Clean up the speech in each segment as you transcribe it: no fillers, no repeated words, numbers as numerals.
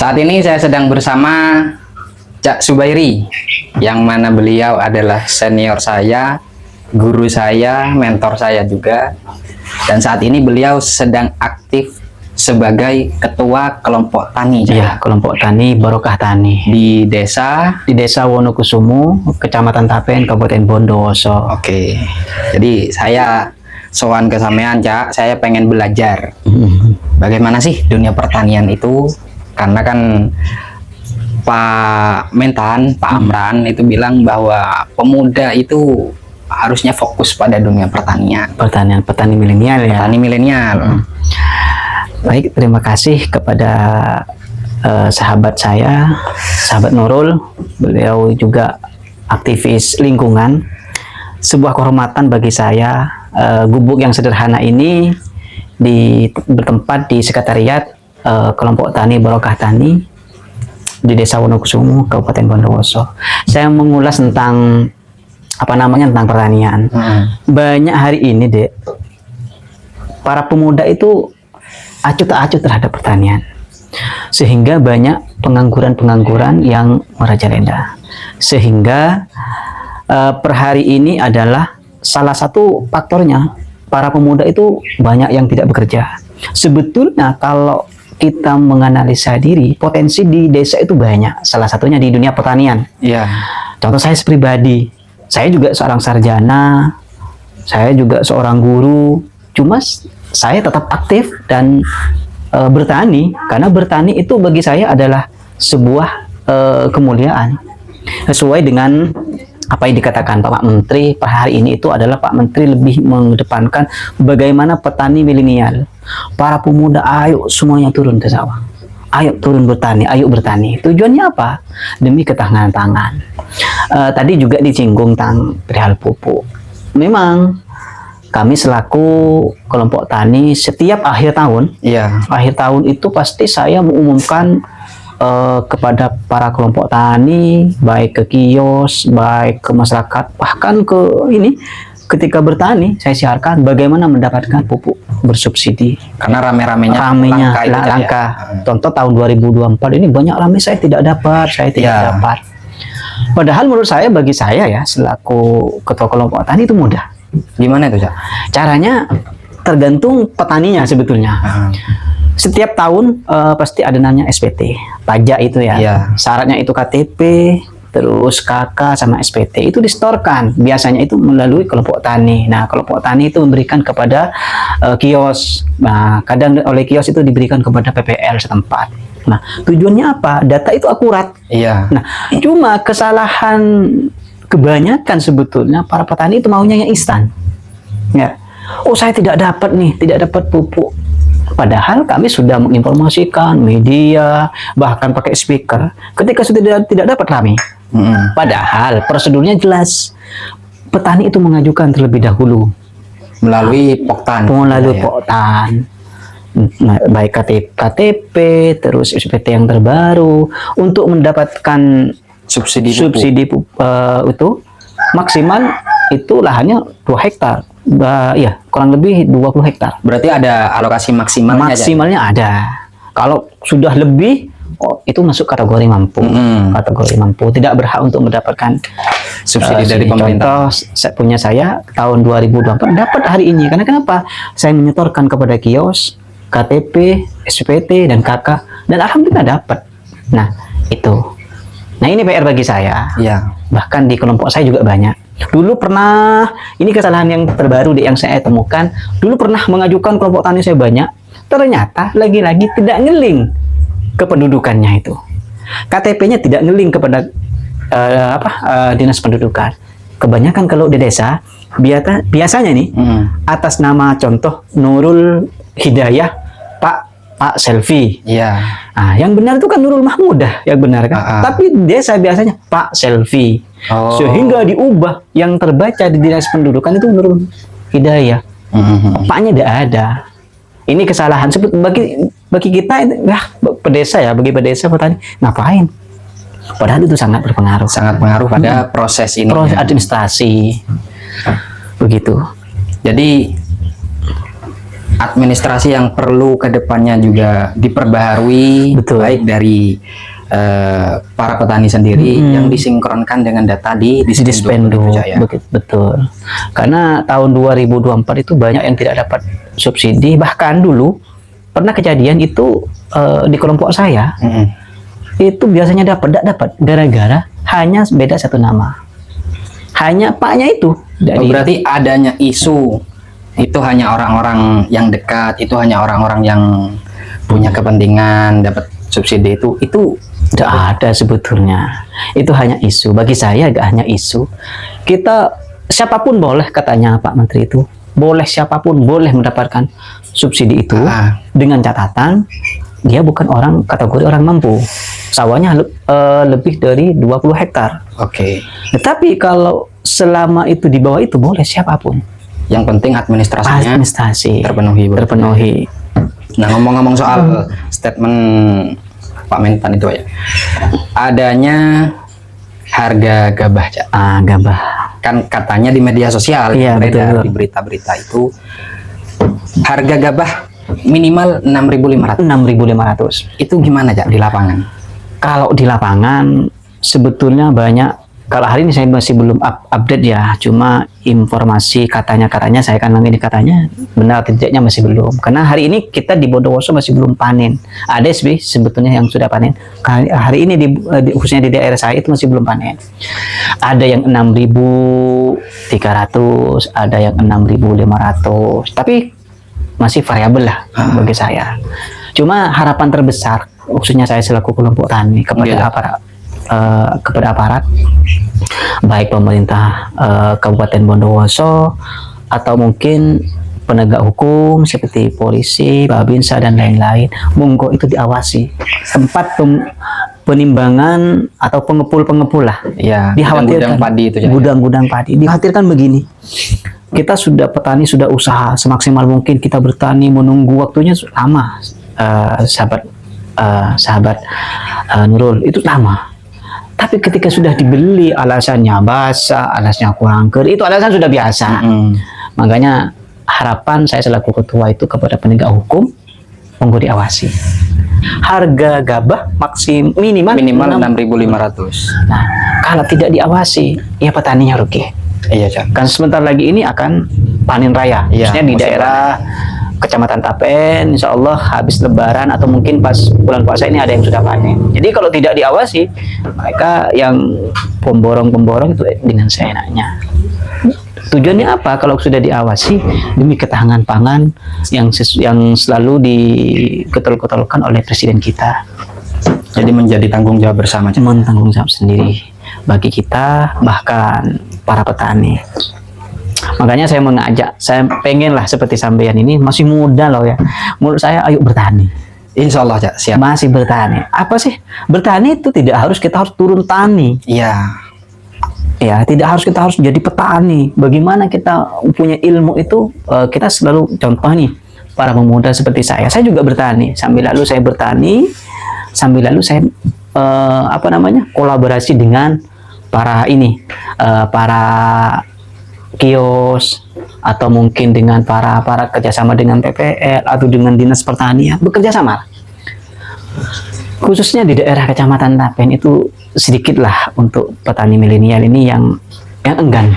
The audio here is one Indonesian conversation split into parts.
Saat ini saya sedang bersama Cak Subairi, yang mana beliau adalah senior saya, guru saya, mentor saya juga. Dan saat ini beliau sedang aktif sebagai ketua kelompok tani. Ya, kelompok tani Barokah Tani Di desa Wonokusumo, Kecamatan Tapen, Kabupaten Bondowoso. Oke. Jadi saya sowan ke sampean, Cak, saya pengen belajar bagaimana sih dunia pertanian itu, karena kan Pak Mentan, Pak Amran itu bilang bahwa pemuda itu harusnya fokus pada dunia pertanian. Petani milenial ya. Petani milenial. Baik, terima kasih kepada sahabat saya, sahabat Nurul. Beliau juga aktivis lingkungan. Sebuah kehormatan bagi saya, gubuk yang sederhana ini bertempat di sekretariat kelompok tani Barokah Tani di desa Wonokusumo, Kabupaten Bondowoso. Saya mengulas tentang tentang pertanian. Banyak hari ini, Dek, para pemuda itu acuh tak acuh terhadap pertanian, sehingga banyak pengangguran yang merajalela. Sehingga per hari ini adalah salah satu faktornya, para pemuda itu banyak yang tidak bekerja. Sebetulnya kalau kita menganalisa diri, potensi di desa itu banyak. Salah satunya di dunia pertanian. Iya. Contoh saya pribadi, saya juga seorang sarjana, saya juga seorang guru. Cuma saya tetap aktif dan bertani, karena bertani itu bagi saya adalah sebuah kemuliaan. Sesuai dengan apa yang dikatakan Pak Menteri per hari ini, itu adalah Pak Menteri lebih mengedepankan bagaimana petani milenial. Para pemuda, ayo semuanya turun ke sawah. Ayo turun bertani, ayo bertani. Tujuannya apa? Demi ketahanan pangan. Tadi juga disinggung tentang perihal pupuk. Memang kami selaku kelompok tani setiap akhir tahun, akhir tahun itu pasti saya mengumumkan kepada para kelompok tani, baik ke kios, baik ke masyarakat, bahkan ke ketika bertani saya siarkan bagaimana mendapatkan pupuk bersubsidi. Karena ramenya langka. Contoh tahun 2024 ini banyak rame saya tidak dapat. Padahal menurut saya, bagi saya ya selaku ketua kelompok tani itu mudah. Gimana itu, Cak? Caranya tergantung petaninya sebetulnya. Setiap tahun pasti ada namanya SPT, pajak itu ya. Syaratnya itu KTP, terus KK sama SPT itu disetorkan. Biasanya itu melalui kelompok tani. Nah, kelompok tani itu memberikan kepada kios. Nah, kadang oleh kios itu diberikan kepada PPL setempat. Nah, tujuannya apa? Data itu akurat. Nah, cuma kesalahan kebanyakan sebetulnya para petani itu maunya yang instan. Ya. Oh, saya tidak dapat pupuk. Padahal kami sudah menginformasikan media, bahkan pakai speaker. Ketika sudah tidak dapat rame. Padahal prosedurnya jelas. Petani itu mengajukan terlebih dahulu melalui Poktan. Nah, baik KTP, terus SPT yang terbaru, untuk mendapatkan subsidi itu maksimal itu lahannya 2 hektar. Kurang lebih 20 hektar. Berarti ada alokasi maksimalnya ada. Kalau sudah lebih, itu masuk kategori mampu. Kategori mampu, tidak berhak untuk mendapatkan subsidi dari pemerintah. Contoh saya tahun 2024 dapat hari ini. Karena kenapa? Saya menyetorkan kepada kios, KTP, SPT, dan KK, dan alhamdulillah dapat. Nah, itu. Nah, ini PR bagi saya. Bahkan di kelompok saya juga banyak. Dulu pernah, ini kesalahan yang terbaru yang saya temukan, dulu pernah mengajukan kelompok tani saya banyak, ternyata lagi-lagi tidak ngeling kependudukannya itu. KTP-nya tidak ngeling kepada dinas pendudukan. Kebanyakan kalau di desa, biasanya nih, atas nama contoh Nurul Hidayah Pak Selfie. Nah, yang benar itu kan Nurul Mahmudah, yang benar kan. Tapi desa biasanya Pak Selfie. Sehingga diubah, yang terbaca di dinas pendudukan itu Nurul Hidayah. Paknya tidak ada. Ini kesalahan bagi kita ya, bagi pedesa petani, ngapain? Padahal itu sangat berpengaruh. Sangat pengaruh pada proses ini. Proses administrasi. Begitu. Jadi administrasi yang perlu kedepannya juga diperbaharui, Betul. baik dari para petani sendiri yang disinkronkan dengan data di Dispendo. ya. Betul. Karena tahun 2024 itu banyak yang tidak dapat subsidi, bahkan dulu pernah kejadian itu di kelompok saya itu biasanya tidak dapat gara-gara hanya beda satu nama, hanya paknya itu. Oh, berarti adanya isu itu hanya orang-orang yang dekat, itu hanya orang-orang yang punya kepentingan dapat subsidi itu tidak ada sebetulnya. Itu hanya isu. Bagi saya gak hanya isu. Kita siapapun boleh, katanya Pak Menteri itu, boleh siapapun boleh mendapatkan subsidi itu dengan catatan dia bukan orang kategori orang mampu. Sawahnya lebih dari 20 hektar. Oke. Tetapi kalau selama itu di bawah itu boleh siapapun. Yang penting administrasinya terpenuhi. Nah, ngomong-ngomong soal statement Pak Mentan itu ya, adanya harga gabah, Cak. Gabah. Kan katanya di media sosial, Iya, betul. di berita-berita itu harga gabah minimal 6.500. 6.500. Itu gimana, Cak, di lapangan? Kalau di lapangan sebetulnya banyak. Kalau hari ini saya masih belum update ya, cuma informasi katanya saya kan ini katanya benar tidaknya masih belum. Karena hari ini kita di Bondowoso masih belum panen. Ada sih sebetulnya yang sudah panen. Hari ini khususnya di daerah saya itu masih belum panen. Ada yang 6.300, ada yang 6.500. Tapi masih variabel lah bagi saya. Cuma harapan terbesar khususnya saya selaku kelompok tani kepada aparat baik pemerintah Kabupaten Bondowoso atau mungkin penegak hukum seperti polisi, Babinsa dan lain-lain, monggo itu diawasi tempat penimbangan atau pengepul lah ya, dikhawatirkan gudang-gudang padi dikhawatirkan begini, kita petani sudah usaha semaksimal mungkin, kita bertani menunggu waktunya lama, sahabat Nurul, itu lama. Tapi ketika sudah dibeli alasannya basah, alasannya kurang kering, itu alasan sudah biasa. Makanya harapan saya selaku ketua itu kepada penegak hukum, monggo diawasi. Harga gabah minimal 6.500. Nah, kalau tidak diawasi, ya petaninya rugi. Iya, Cak. Kan sebentar lagi ini akan panen raya, khususnya di daerah Kecamatan Tapen, insya Allah habis Lebaran atau mungkin pas bulan puasa ini ada yang sudah panen. Jadi kalau tidak diawasi, mereka yang pemborong itu dengan seenaknya. Tujuannya apa? Kalau sudah diawasi demi ketahanan pangan yang selalu diketol-ketolkan oleh Presiden kita. Jadi menjadi tanggung jawab bersama. Tanggung jawab sendiri bagi kita, bahkan para petani. Makanya saya mengajak, saya pengen lah seperti sampean ini masih muda loh ya. Menurut saya ayo bertani. Insya Allah, Cak, siap. Masih bertani. Apa sih? Bertani itu kita harus turun tani. Iya. Ya, tidak harus kita jadi petani. Bagaimana kita punya ilmu itu, kita selalu contoh nih para pemuda seperti saya. Saya juga bertani. Sambil lalu saya kolaborasi dengan para kios atau mungkin dengan para kerjasama dengan PPL atau dengan dinas pertanian, bekerja sama. Khususnya di daerah Kecamatan Tapen itu sedikit lah untuk petani milenial ini yang enggan.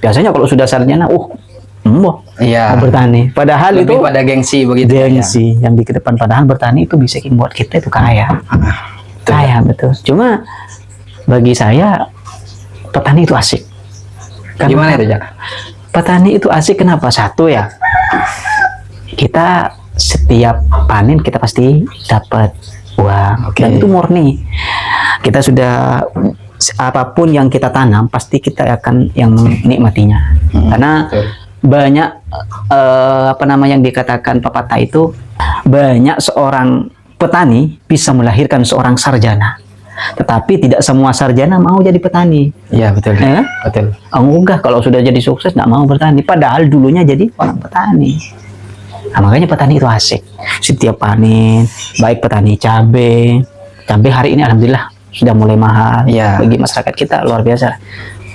Biasanya kalau sudah sarjana, mau bertani. Padahal lebih itu pada gengsi begitu. Gengsi yang di depan, padahal bertani itu bisa membuat kita itu kaya. Kaya betul. Cuma bagi saya petani itu asik. Gimana itu, Cak? Petani itu asik kenapa? Satu ya, kita setiap panen kita pasti dapat uang. Dan itu murni. Kita sudah apapun yang kita tanam pasti kita akan yang menikmatinya. Karena banyak yang dikatakan pepatah itu, banyak seorang petani bisa melahirkan seorang sarjana. Tetapi tidak semua sarjana mau jadi petani. Iya, betul. Betul. Enggak, kalau sudah jadi sukses nggak mau bertani. Padahal dulunya jadi orang petani. Nah, makanya petani itu asik. Setiap panen, baik petani cabai hari ini alhamdulillah sudah mulai mahal. Bagi masyarakat kita luar biasa.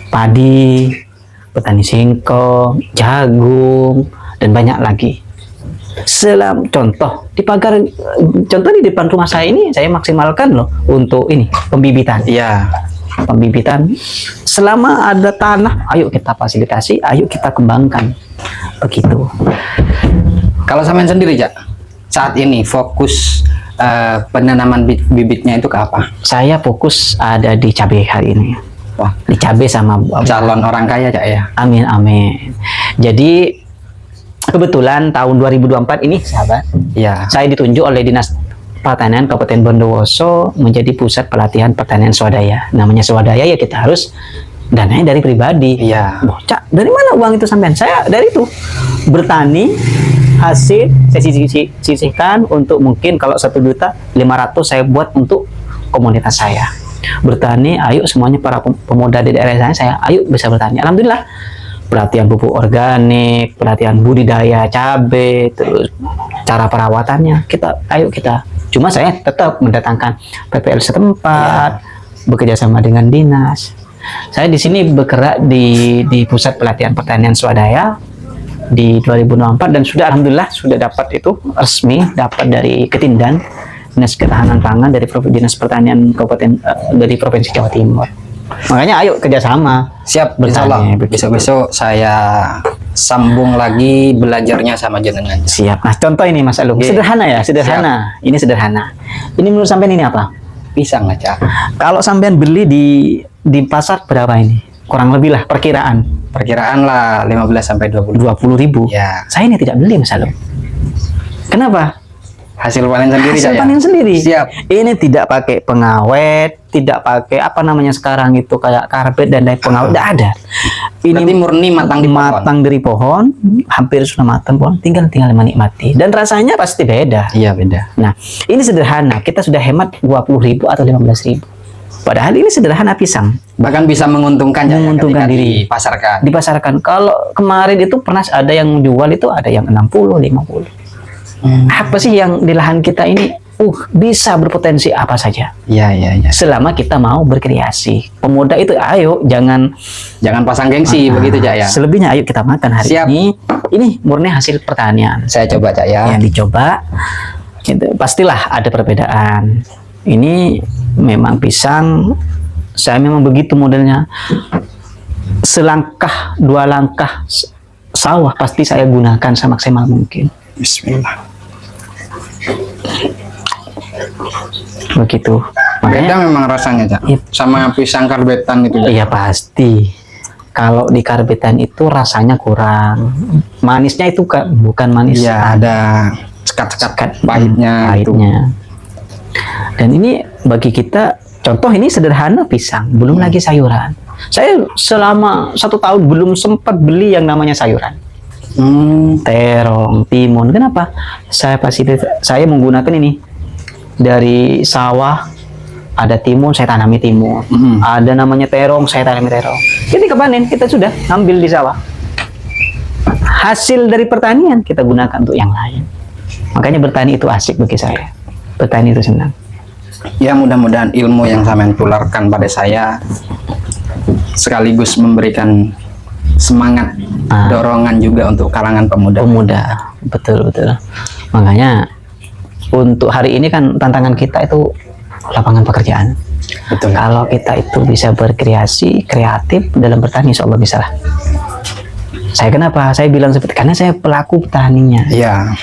Padi, petani singkong, jagung, dan banyak lagi. Contoh di pagar, contoh di depan rumah saya ini saya maksimalkan loh untuk ini pembibitan. Iya. Pembibitan selama ada tanah, ayo kita fasilitasi, ayo kita kembangkan begitu. Kalau sampean sendiri, Cak, saat ini fokus penanaman bibitnya itu ke apa? Saya fokus ada di cabai hari ini. Wah, Di cabai sama calon orang kaya, Cak, ya. amin amin. Jadi kebetulan tahun 2024 ini sahabat, Iya. saya ditunjuk oleh Dinas Pertanian Kabupaten Bondowoso menjadi pusat pelatihan pertanian swadaya. Namanya swadaya ya kita harus dananya dari pribadi. Iya. Loh, Cak, dari mana uang itu sampean? Saya dari itu bertani, hasil saya sisihkan untuk mungkin kalau 1.500.000 saya buat untuk komunitas saya. Bertani, ayo semuanya para pemuda di daerah saya ayo bisa bertani. Alhamdulillah, pelatihan pupuk organik, pelatihan budidaya cabai, terus cara perawatannya ayo kita. Cuma saya tetap mendatangkan PPL setempat, bekerja sama dengan dinas. Saya di sini bergerak di pusat pelatihan pertanian swadaya di 2024 dan sudah alhamdulillah sudah dapat itu resmi, dapat dari Ketindan Dinas Ketahanan Pangan dari Dinas Pertanian Kabupaten dari Provinsi Jawa Timur. Makanya ayo kerjasama. Siap, Bertani, insya Allah. begitu. Besok-besok saya sambung lagi belajarnya sama jenengan. Siap. Nah, contoh ini Mas Alung. Oke. Sederhana ya, sederhana. Ini sederhana. Ini menurut sampean ini apa? Pisang lah, Cak. Kalau sampean beli di pasar berapa ini? Kurang lebih lah perkiraan. Perkiraan lah 15 sampai 20. 20.000. Ya. Saya ini tidak beli Mas Alung. Kenapa? Hasil panen sendiri, Hasil Cak, ya? panen sendiri. Siap. Ini tidak pakai pengawet, tidak pakai apa namanya sekarang itu kayak karbit dan lain pengawet, tidak ada. Berarti murni matang di pohon. matang dari pohon, hampir sudah matang pohon, tinggal menikmati. Dan rasanya pasti beda. Iya, beda. Nah, ini sederhana. Kita sudah hemat 20.000 atau 15.000. Padahal ini sederhana pisang. Bahkan bisa menguntungkan, Cak, ya, Menguntungkan ketika diri. dipasarkan. Dipasarkan. Kalau kemarin itu pernah ada yang jual itu ada yang 60, 50. Apa sih yang di lahan kita ini bisa berpotensi apa saja Iya, iya, iya. selama kita mau berkreasi. Pemuda itu ayo jangan Jangan pasang gengsi begitu, Cak, ya. selebihnya ayo kita makan hari Siap. ini murni hasil pertanian Saya coba, Cak, ya. yang dicoba gitu. Pastilah ada perbedaan. Ini memang pisang saya memang begitu modelnya, selangkah dua langkah sawah pasti saya gunakan semaksimal mungkin. Bismillah. Begitu. Beda Makanya memang rasanya, Cak. Iya. Sama pisang karbetan itu, Cak. iya pasti. Kalau di karbitan itu rasanya kurang. Manisnya itu bukan manis. Iya, ada sekat-sekat pahitnya. itu. Pahitnya. Dan ini bagi kita contoh ini sederhana pisang, belum lagi sayuran. Saya selama 1 tahun belum sempat beli yang namanya sayuran. Terong, timun. Kenapa? Saya menggunakan ini dari sawah. Ada timun, saya tanami timun. Ada namanya terong, saya tanami terong. Jadi kepanen kita sudah ambil di sawah. Hasil dari pertanian kita gunakan untuk yang lain. Makanya bertani itu asik bagi saya. Bertani itu senang. Ya, mudah-mudahan ilmu yang sampean tularkan pada saya sekaligus memberikan semangat, dorongan juga untuk kalangan pemuda. Betul. Makanya untuk hari ini kan tantangan kita itu lapangan pekerjaan. Betul. Kalau kita itu bisa berkreasi, kreatif dalam bertani, insya Allah bisa lah. Saya kenapa? Saya bilang seperti karena saya pelaku petaninya. Iya.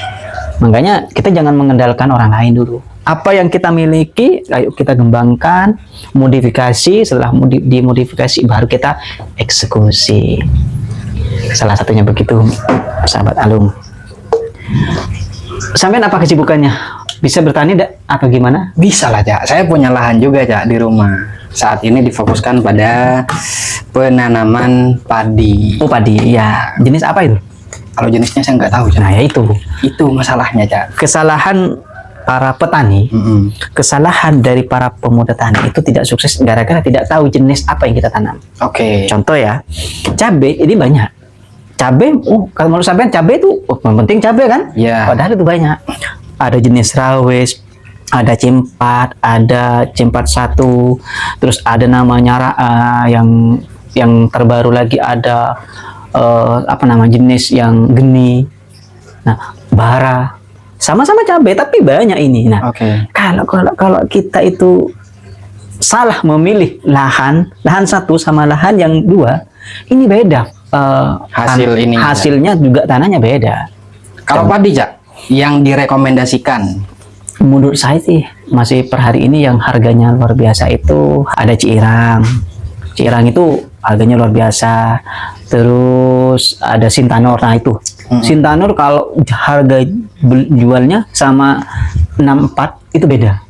Makanya kita jangan mengandalkan orang lain dulu. Apa yang kita miliki, ayo kita kembangkan, modifikasi. Setelah dimodifikasi, baru kita eksekusi. Salah satunya begitu, sahabat Alung. Sampai apa kesibukannya? Bisa bertani atau gimana? Bisa lah, Cak. Saya punya lahan juga, Cak, di rumah. Saat ini difokuskan pada penanaman padi. Oh, padi, ya. Jenis apa itu? Kalau jenisnya saya nggak tahu, Cak. Nah, ya itu. Itu masalahnya, Cak. Kesalahan para petani, kesalahan dari para pemuda tani itu tidak sukses gara-gara tidak tahu jenis apa yang kita tanam. Oke. Contoh ya, cabai ini banyak. Cabai, kalau menurut sampean cabai itu yang penting cabai kan? Iya. Padahal itu banyak. Ada jenis rawes, ada cempat, ada cempat 1, terus ada namanya yang terbaru lagi ada apa nama jenis yang geni. Nah, bara, sama-sama cabai tapi banyak ini. Nah, Oke. kalau kita itu salah memilih lahan satu sama lahan yang dua, ini beda. Hasil ininya. Hasilnya juga tanahnya beda. Kalau padi, Cak, yang direkomendasikan. Menurut saya sih masih per hari ini yang harganya luar biasa itu ada Ciirang. Ciirang itu harganya luar biasa. Terus ada Sintanor. Nah itu Sintanor kalau harga jualnya sama 64 itu beda.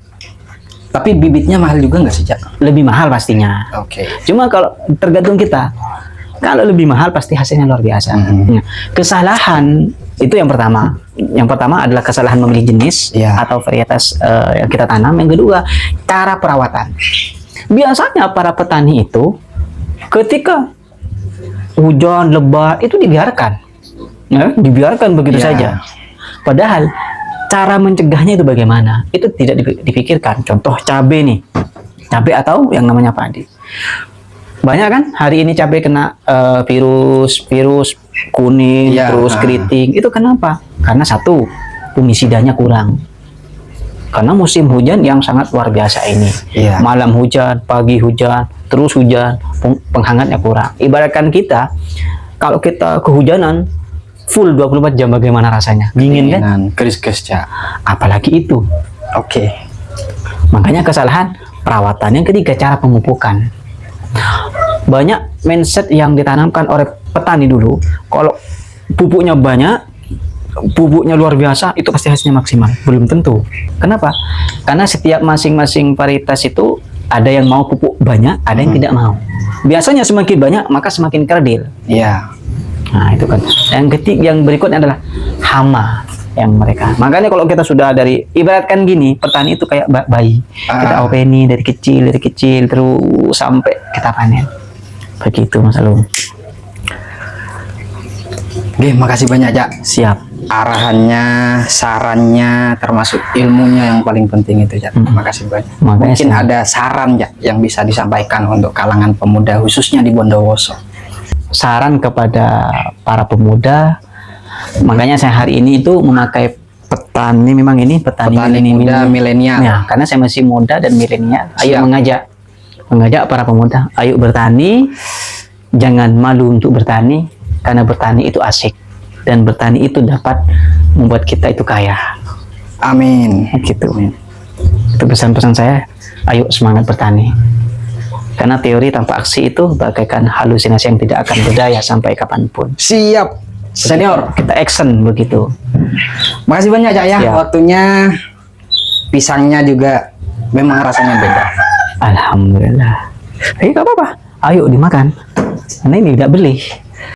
Tapi bibitnya mahal juga nggak sih, Cak? Lebih mahal pastinya. Oke. Cuma kalau tergantung kita. Kalau lebih mahal pasti hasilnya luar biasa. Nah, kesalahan itu yang pertama. Yang pertama adalah kesalahan memilih jenis Ya. atau varietas yang kita tanam. Yang kedua, cara perawatan. Biasanya para petani itu ketika hujan lebat itu dibiarkan, ya, dibiarkan begitu Ya. saja. Padahal cara mencegahnya itu bagaimana? Itu tidak dipikirkan. Contoh cabai nih, cabai atau yang namanya padi. Banyak kan hari ini cabai kena virus kuning, Ya. terus keriting. Itu kenapa? Karena satu, fungisidanya kurang. Karena musim hujan yang sangat luar biasa ini. Iya. Malam hujan, pagi hujan, terus hujan, penghangatnya kurang. Ibaratkan kita, kalau kita kehujanan full 24 jam bagaimana rasanya? Dingin kan? Dengan keris-keris, Cak. Apalagi itu. Oke. Makanya kesalahan perawatan. Yang ketiga, cara pemupukan. Banyak mindset yang ditanamkan oleh petani dulu, kalau pupuknya banyak, pupuknya luar biasa, itu pasti hasilnya maksimal. Belum tentu. Kenapa? Karena setiap masing-masing varietas itu ada yang mau pupuk banyak, ada yang tidak mau. Biasanya semakin banyak maka semakin kerdil. Iya. Nah itu kan. Yang berikutnya adalah hama yang mereka. Makanya kalau kita sudah dari ibaratkan gini, petani itu kayak bayi. Kita openi dari kecil terus sampai kita panen. Begitu Mas Alung. Oke, makasih banyak, Cak. Siap. Arahannya, sarannya, termasuk ilmunya yang paling penting itu, Cak. Makasih banyak. Makanya Mungkin siap. ada saran, Cak, yang bisa disampaikan untuk kalangan pemuda khususnya di Bondowoso. Saran kepada para pemuda, makanya saya hari ini itu memakai petani, memang ini petani muda milenial. Ya, karena saya masih muda dan milenial. Ayo Siap. mengajak para pemuda, ayo bertani, jangan malu untuk bertani, karena bertani itu asik dan bertani itu dapat membuat kita itu kaya. Amin. Gitu. Itu pesan-pesan saya. Ayo semangat bertani. Karena teori tanpa aksi itu bagaikan halusinasi yang tidak akan berdaya sampai kapanpun. Siap, senior. Kita action begitu. Makasih banyak, Cak, ya. Siap. Waktunya, pisangnya juga memang rasanya beda. Alhamdulillah. Gak apa-apa. Ayo dimakan. Karena ini tidak beli.